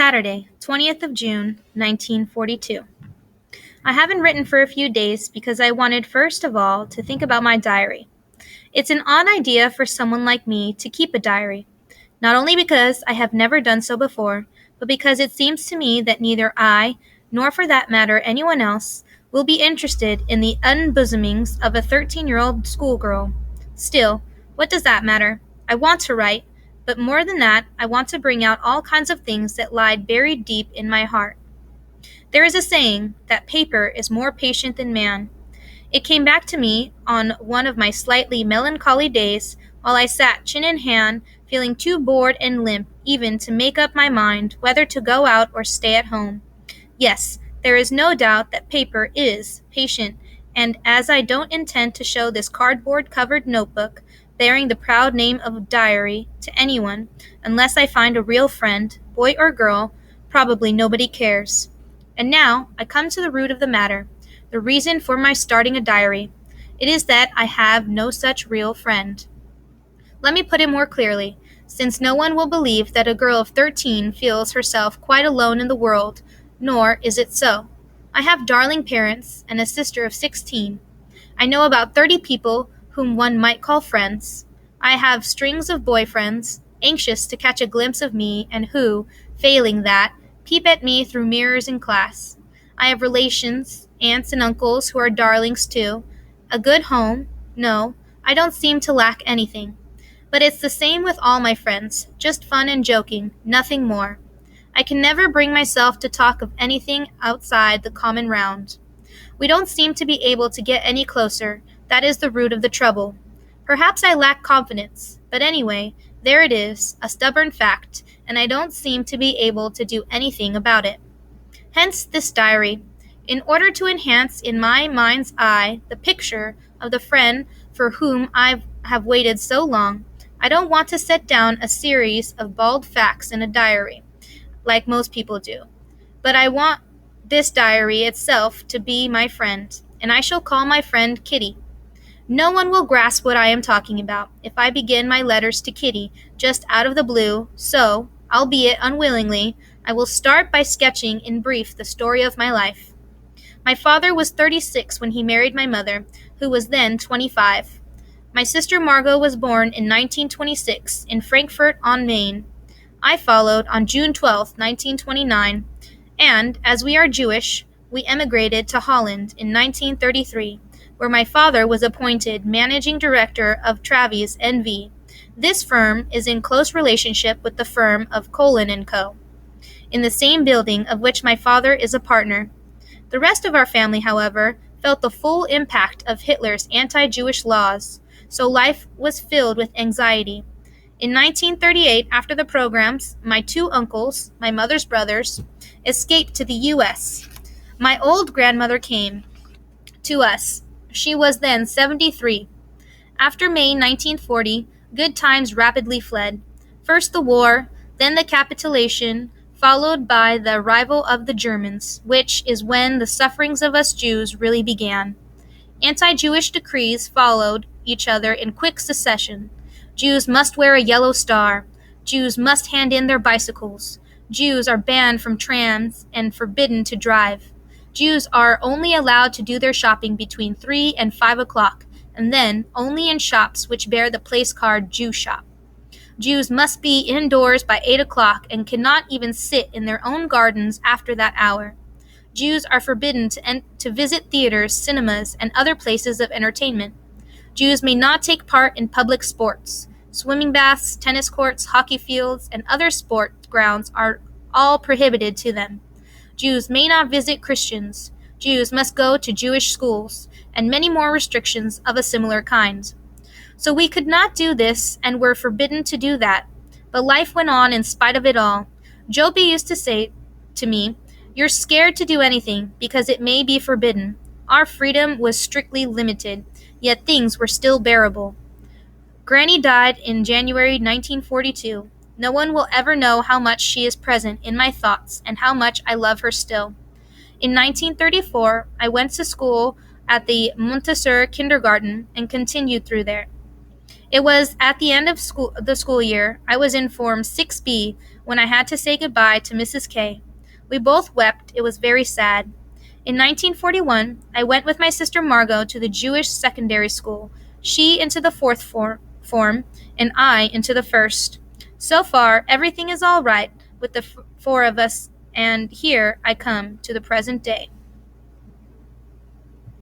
Saturday, 20th of June, 1942. I haven't written for a few days because I wanted first of all to think about my diary. It's an odd idea for someone like me to keep a diary, not only because I have never done so before, but because it seems to me that neither I, nor for that matter anyone else, will be interested in the unbosomings of a 13-year-old schoolgirl. Still, what does that matter? I want to write, but more than that, I want to bring out all kinds of things that lie buried deep in my heart. There is a saying that paper is more patient than man. It came back to me on one of my slightly melancholy days while I sat chin in hand, feeling too bored and limp even to make up my mind whether to go out or stay at home. Yes, there is no doubt that paper is patient, and as I don't intend to show this cardboard-covered notebook bearing the proud name of diary to anyone unless I find a real friend, boy or girl, probably nobody cares. And now I come to the root of the matter, the reason for my starting a diary. It is that I have no such real friend. Let me put it more clearly, since no one will believe that a girl of 13 feels herself quite alone in the world, nor is it so. I have darling parents and a sister of 16. I know about 30 people whom one might call friends. I have strings of boyfriends, anxious to catch a glimpse of me and who, failing that, peep at me through mirrors in class. I have relations, aunts and uncles who are darlings too. A good home? No, I don't seem to lack anything. But it's the same with all my friends, just fun and joking, nothing more. I can never bring myself to talk of anything outside the common round. We don't seem to be able to get any closer. That is the root of the trouble. Perhaps I lack confidence, but anyway, there it is, a stubborn fact, and I don't seem to be able to do anything about it. Hence this diary, in order to enhance in my mind's eye the picture of the friend for whom I have waited so long. I don't want to set down a series of bald facts in a diary, like most people do, but I want this diary itself to be my friend, and I shall call my friend Kitty. No one will grasp what I am talking about if I begin my letters to Kitty just out of the blue, so, albeit unwillingly, I will start by sketching in brief the story of my life. My father was 36 when he married my mother, who was then 25. My sister Margot was born in 1926 in Frankfurt on Main. I followed on June 12, 1929, and, as we are Jewish, we emigrated to Holland in 1933, where my father was appointed managing director of Travis N.V. This firm is in close relationship with the firm of Colin & Co., in the same building of which my father is a partner. The rest of our family, however, felt the full impact of Hitler's anti-Jewish laws, so life was filled with anxiety. In 1938, after the pogroms, my two uncles, my mother's brothers, escaped to the U.S. My old grandmother came to us. She was then 73. After May 1940, good times rapidly fled. First the war, then the capitulation, followed by the arrival of the Germans, which is when the sufferings of us Jews really began. Anti-Jewish decrees followed each other in quick succession. Jews must wear a yellow star. Jews must hand in their bicycles. Jews are banned from trams and forbidden to drive. Jews are only allowed to do their shopping between 3 and 5 o'clock, and then only in shops which bear the place card Jew shop. Jews must be indoors by 8 o'clock and cannot even sit in their own gardens after that hour. Jews are forbidden to visit theaters, cinemas, and other places of entertainment. Jews may not take part in public sports. Swimming baths, tennis courts, hockey fields, and other sport grounds are all prohibited to them. Jews may not visit Christians. Jews must go to Jewish schools, and many more restrictions of a similar kind. So we could not do this and were forbidden to do that. But life went on in spite of it all. Joby used to say to me, "You're scared to do anything because it may be forbidden." Our freedom was strictly limited, yet things were still bearable. Granny died in January 1942. No one will ever know how much she is present in my thoughts and how much I love her still. In 1934, I went to school at the Montessori kindergarten and continued through there. It was at the end of the school year. I was in Form 6B when I had to say goodbye to Mrs. K. We both wept. It was very sad. In 1941, I went with my sister Margot to the Jewish secondary school, she into the form, and I into the first. So far, everything is all right with the four of us, and here I come to the present day.